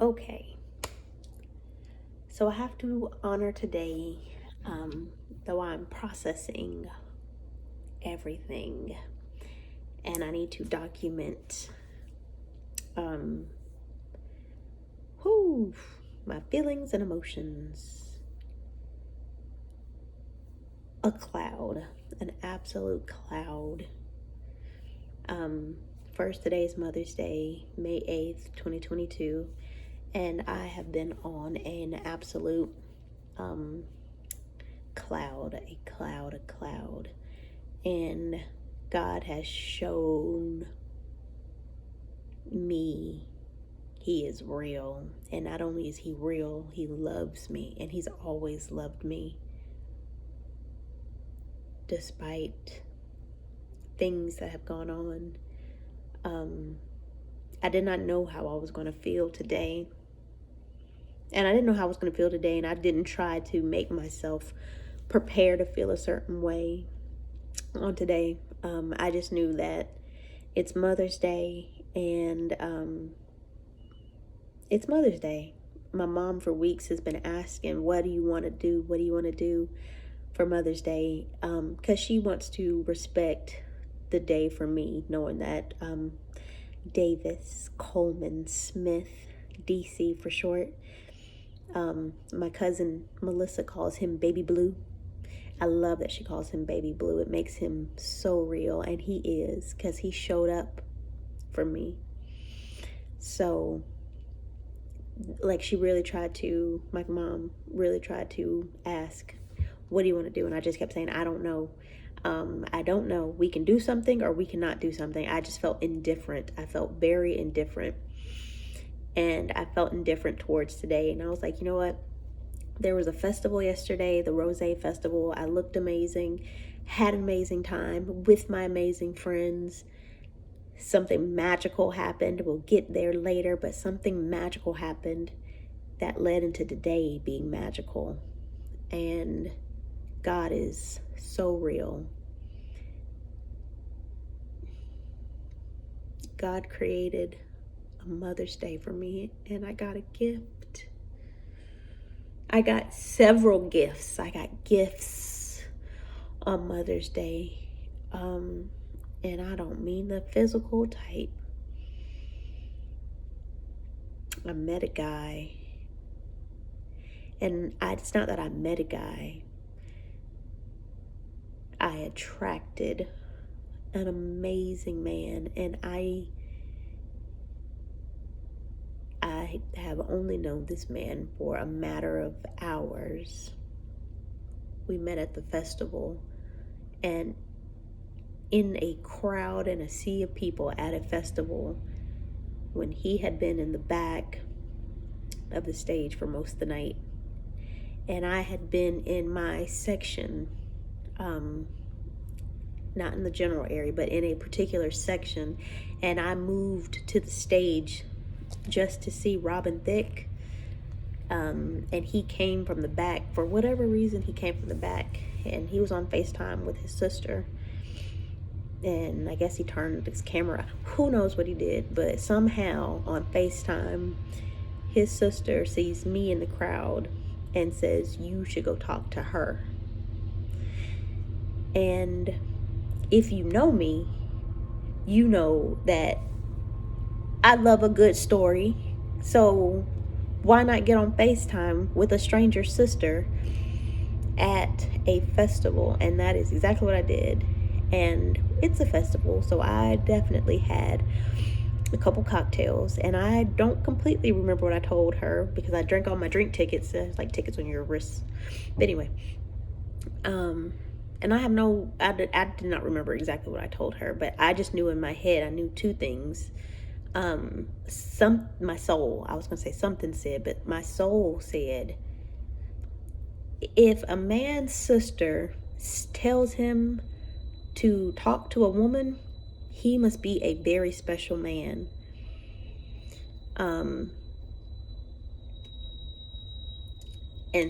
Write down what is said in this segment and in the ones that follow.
Okay, so I have to honor today, though I'm processing everything, and I need to document, um, whew, my feelings and emotions. A cloud, an absolute cloud. Um, First, today is Mother's Day, May 8th, 2022, and I have been on an absolute um, cloud, a cloud. And God has shown me He is real. And not only is He real, He loves me, and He's always loved me. Despite things that have gone on, I did not know how I was going to feel today. And I didn't know how I was going to feel today, and I didn't try to make myself prepare to feel a certain way on today. I just knew that it's Mother's Day, and it's Mother's Day. My mom for weeks has been asking, what do you want to do? What do you want to do for Mother's Day? Because she wants to respect the day for me, knowing that Davis Coleman Smith, DC for short. My cousin Melissa calls him Baby Blue. I love that she calls him Baby Blue. It makes him so real, and he is, because he showed up for me. So, like, my mom really tried to ask, what do you want to do? And I just kept saying, I don't know. I don't know. We can do something or we cannot do something. I just felt indifferent. I felt very indifferent. And I felt indifferent towards today. And I was like, you know what? There was a festival yesterday, the Rosé Festival. I looked amazing, had an amazing time with my amazing friends. Something magical happened. We'll get there later, but something magical happened that led into today being magical. And God is so real. God created a Mother's Day for me, and I got a gift. I got several gifts. I got gifts on Mother's Day. And I don't mean the physical type. I met a guy. And it's not that I met a guy. I attracted an amazing man. And I have only known this man for a matter of hours. We met at the festival, and in a crowd and a sea of people at a festival, when he had been in the back of the stage for most of the night, and I had been in my section, not in the general area, but in a particular section, and I moved to the stage just to see Robin Thicke, and he came from the back. For whatever reason, he came from the back, and he was on FaceTime with his sister, and I guess he turned his camera. Who knows what he did, but somehow on FaceTime, his sister sees me in the crowd and says, you should go talk to her. And if you know me, you know that I love a good story. So why not get on FaceTime with a stranger's sister at a festival? And that is exactly what I did. And it's a festival, so I definitely had a couple cocktails, and I don't completely remember what I told her because I drank all my drink tickets. It's like tickets on your wrists. But anyway, and I did not remember exactly what I told her, but I just knew in my head, I knew two things. My soul, I was going to say something said, but my soul said, if a man's sister tells him to talk to a woman, he must be a very special man. And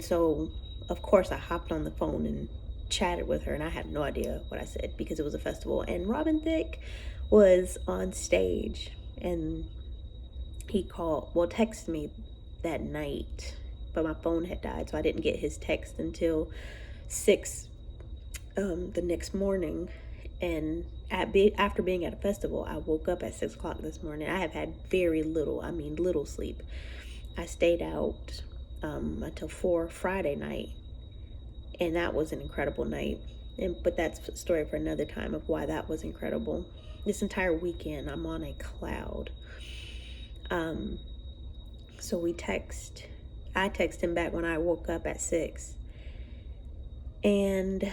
so, of course, I hopped on the phone and chatted with her, and I had no idea what I said because it was a festival, and Robin Thicke was on stage, and he texted me that night, but my phone had died, so I didn't get his text until 6 the next morning. And after being at a festival, I woke up at 6 o'clock this morning. I have had very little, little sleep. I stayed out until 4 Friday night, and that was an incredible night. But that's a story for another time of why that was incredible. This entire weekend, I'm on a cloud. So I text him back when I woke up at 6. And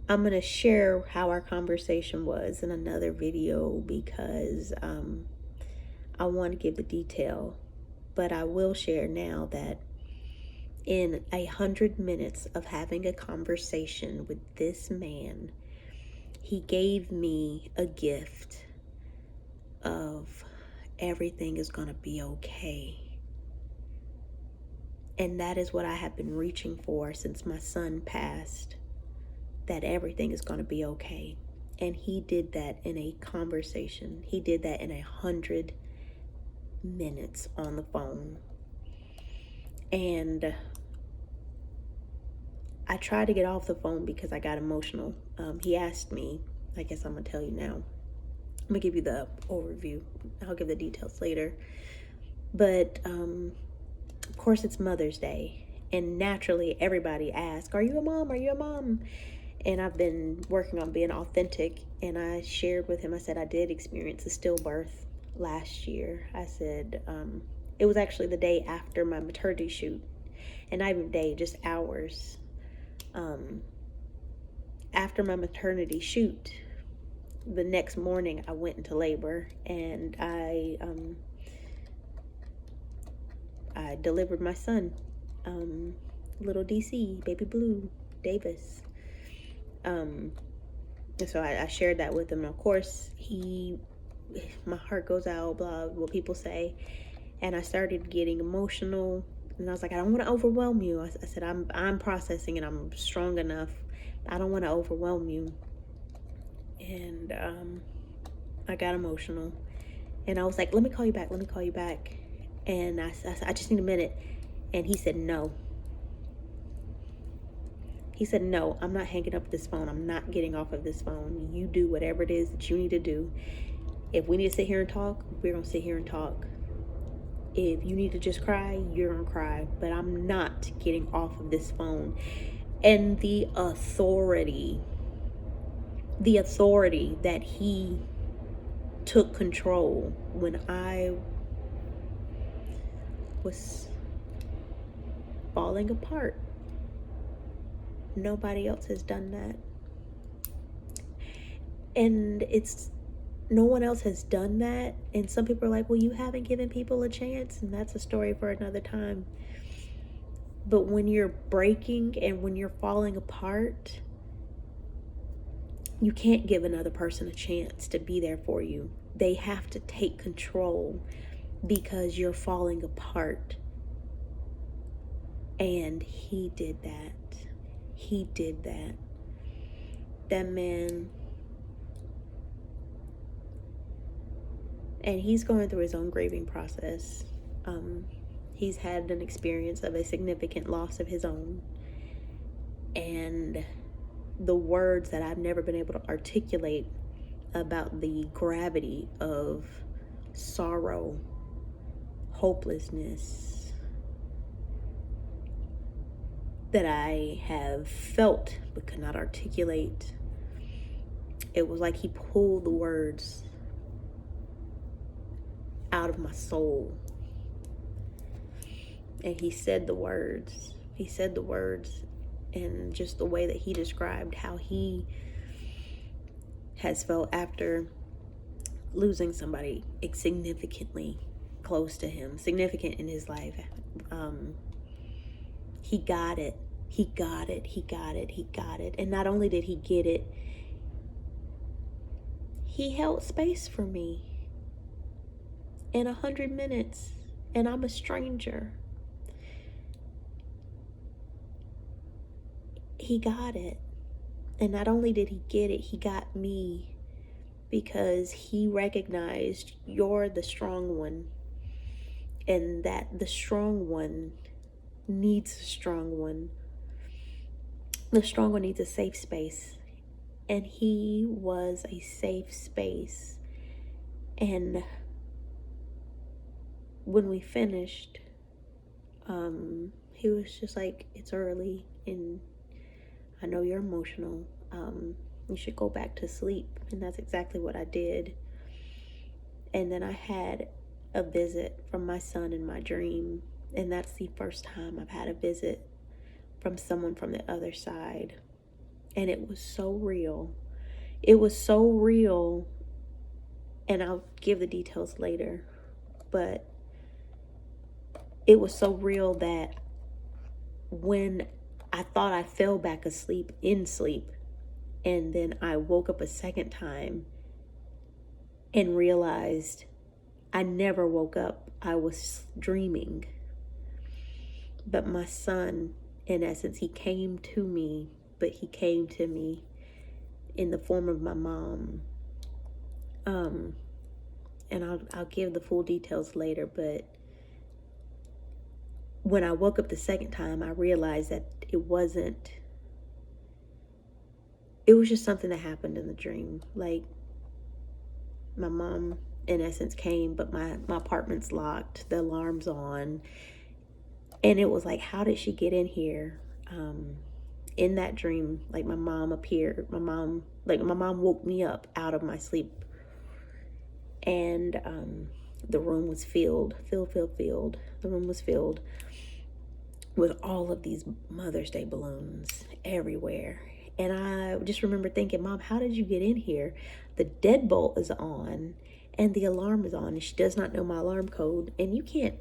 I'm going to share how our conversation was in another video because I want to give the detail. But I will share now that in 100 minutes of having a conversation with this man, he gave me a gift of everything is going to be okay. And that is what I have been reaching for since my son passed, that everything is going to be okay. And he did that in a conversation. He did that in 100 minutes on the phone. And I tried to get off the phone because I got emotional. He asked me, I guess I'm going to tell you now. I'm going to give you the overview. I'll give the details later. But of course, it's Mother's Day. And naturally, everybody asks, are you a mom? Are you a mom? And I've been working on being authentic. And I shared with him, I said I did experience a stillbirth last year. I said it was actually the day after my maternity shoot. And not even day, just hours. After my maternity shoot, the next morning I went into labor, and I delivered my son, little DC, baby Blue Davis. And so I shared that with him. Of course, my heart goes out, blah, what people say. And I started getting emotional, and I was like, I don't want to overwhelm you. I said, I'm processing, and I'm strong enough. I don't want to overwhelm you. And I got emotional, and I was like, let me call you back. And I just need a minute. And he said, no. He said, no, I'm not hanging up this phone. I'm not getting off of this phone. You do whatever it is that you need to do. If we need to sit here and talk, we're going to sit here and talk. If you need to just cry, you're going to cry. But I'm not getting off of this phone. And the authority that he took control when I was falling apart. Nobody else has done that. And no one else has done that. And some people are like, well, you haven't given people a chance. And that's a story for another time. But when you're breaking and when you're falling apart, you can't give another person a chance to be there for you. They have to take control because you're falling apart. And he did that. He did that. That man. And he's going through his own grieving process. He's had an experience of a significant loss of his own. And the words that I've never been able to articulate about the gravity of sorrow, hopelessness that I have felt but could not articulate. It was like he pulled the words out of my soul. And he said the words. And just the way that he described how he has felt after losing somebody significantly close to him, significant in his life. He got it. And not only did he get it, he held space for me in 100 minutes. And I'm a stranger. He got it. And not only did he get it, he got me. because he recognized you're the strong one, and that the strong one needs a strong one. The strong one needs a safe space, and he was a safe space. And when we finished, he was just like, it's early and I know you're emotional. You should go back to sleep. And that's exactly what I did. And then I had a visit from my son in my dream. And that's the first time I've had a visit from someone from the other side. And it was so real. It was so real. And I'll give the details later. But it was so real that when I thought I fell back asleep in sleep, and then I woke up a second time and realized I never woke up. I was dreaming. But my son, in essence, he came to me, but he came to me in the form of my mom. And I'll give the full details later, but when I woke up the second time, I realized that it was just something that happened in the dream. Like, my mom, in essence, came, but my apartment's locked, the alarm's on. And it was like, how did she get in here? In that dream, like, my mom appeared. My mom woke me up out of my sleep. And the room was filled. The room was filled with all of these Mother's Day balloons everywhere. And I just remember thinking, Mom, how did you get in here? The deadbolt is on and the alarm is on, and she does not know my alarm code. And you can't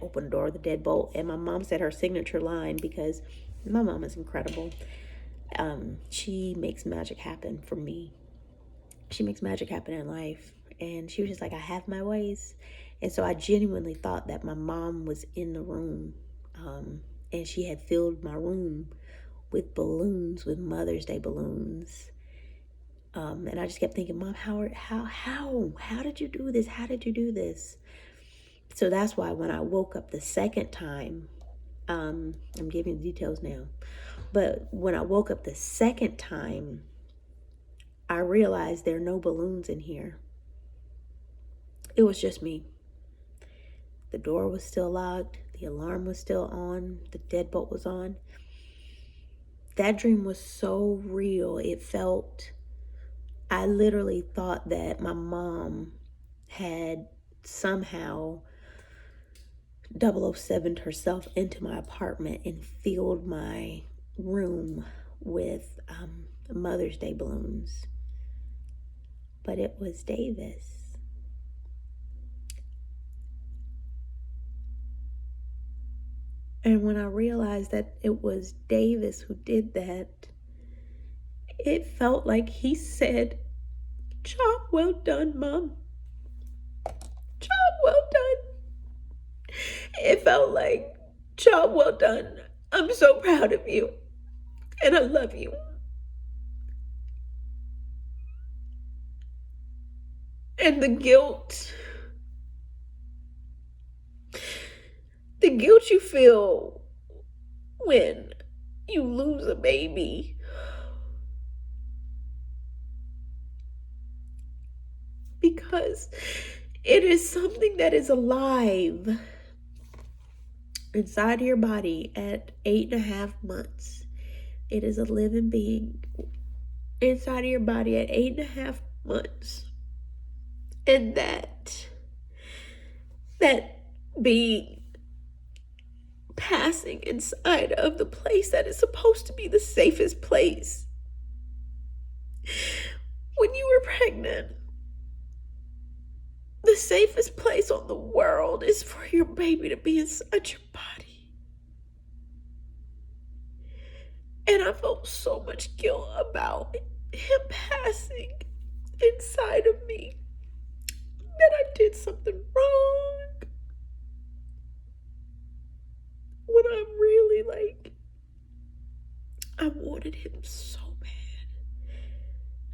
open the door with the deadbolt. And my mom said her signature line, because my mom is incredible. She makes magic happen for me. She makes magic happen in life. And she was just like, I have my ways. And so I genuinely thought that my mom was in the room. And she had filled my room with balloons, with Mother's Day balloons. And I just kept thinking, Mom, how did you do this? How did you do this? So that's why when I woke up the second time, I'm giving the details now, but when I woke up the second time, I realized there are no balloons in here. It was just me. The door was still locked. The alarm was still on. The deadbolt was on. That dream was so real. I literally thought that my mom had somehow 007'd herself into my apartment and filled my room with Mother's Day balloons. But it was Davis. And when I realized that it was Davis who did that, it felt like he said, job well done, Mom. Job well done. It felt like, job well done. I'm so proud of you. And I love you. And the guilt you feel when you lose a baby, because it is something that is alive inside your body at 8.5 months. It is a living being inside of your body at 8.5 months. And that being passing inside of the place that is supposed to be the safest place. When you were pregnant, the safest place on the world is for your baby to be inside your body. And I felt so much guilt about him passing inside of me, that I did something wrong. When I'm really like, I wanted him so bad.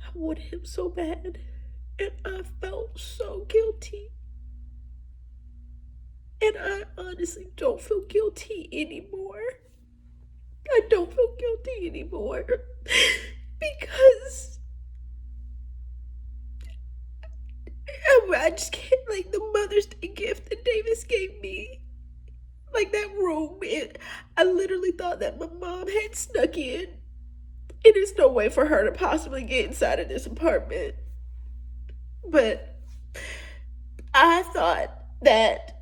I wanted him so bad. And I felt so guilty. And I honestly don't feel guilty anymore. I don't feel guilty anymore. Because I just can't, like, the Mother's Day gift that Davis gave me. Like, that room, I literally thought that my mom had snuck in. And there's no way for her to possibly get inside of this apartment. But I thought that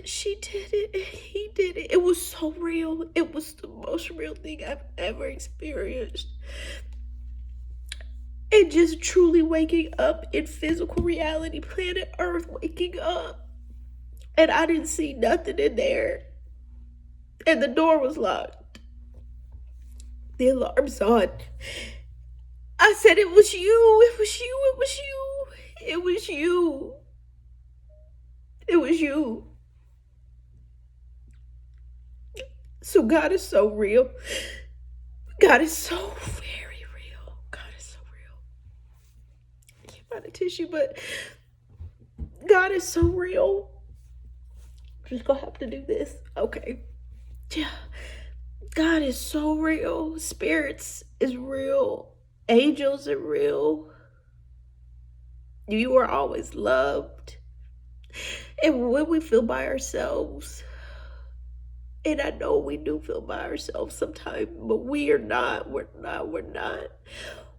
she did it and he did it. It was so real. It was the most real thing I've ever experienced. And just truly waking up in physical reality, planet Earth waking up. And I didn't see nothing in there. And the door was locked. The alarm's on. I said, it was you. It was you. It was you. It was you. It was you. So God is so real. God is so very real. God is so real. I can't find a tissue, but God is so real. Just gonna have to do this. Okay. Yeah. God is so real. Spirits is real. Angels are real. You are always loved. And when we feel by ourselves, and I know we do feel by ourselves sometimes, but we are not. We're not.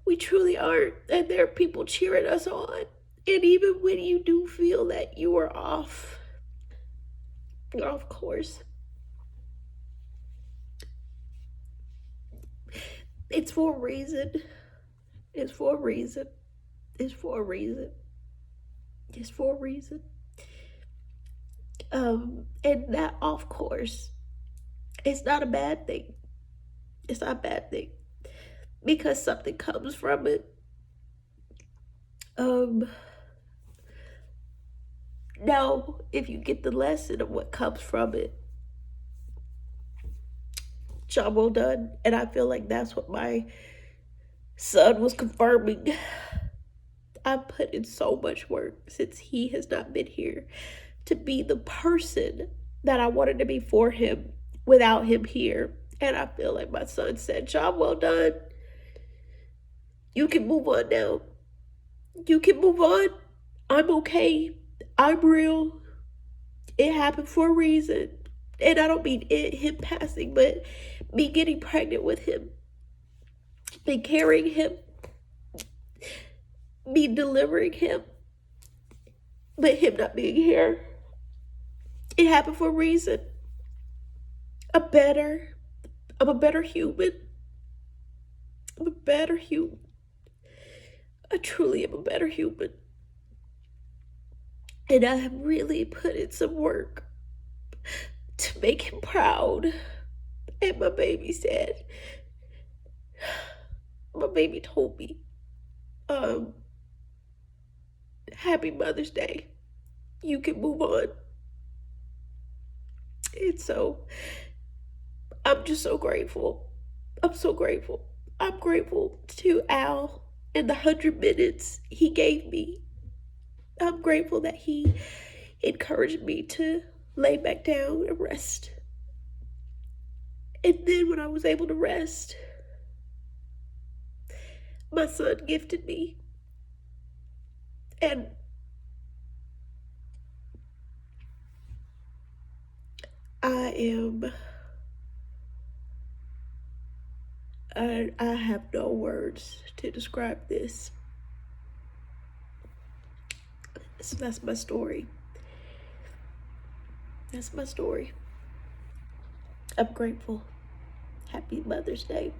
We truly aren't. And there are people cheering us on. And even when you do feel that you are off course, it's for a reason. It's for a reason. It's for a reason. It's for a reason. And that off course, it's not a bad thing. It's not a bad thing. Because something comes from it. Now, if you get the lesson of what comes from it, job well done. And I feel like that's what my son was confirming. I put in so much work since he has not been here to be the person that I wanted to be for him without him here. And I feel like my son said, job well done. You can move on now. You can move on. I'm okay. I'm real. It happened for a reason. And I don't mean him passing, but me getting pregnant with him, me carrying him, me delivering him, but him not being here. It happened for a reason. I'm a better human. I'm a better human. I truly am a better human. And I have really put in some work to make him proud. And my baby said, my baby told me, happy Mother's Day. You can move on. And so I'm just so grateful. I'm so grateful. I'm grateful to Al and the 100 minutes he gave me. I'm grateful that he encouraged me to lay back down and rest. And then when I was able to rest, my son gifted me. And I have no words to describe this. So that's my story. That's my story. I'm grateful. Happy Mother's Day.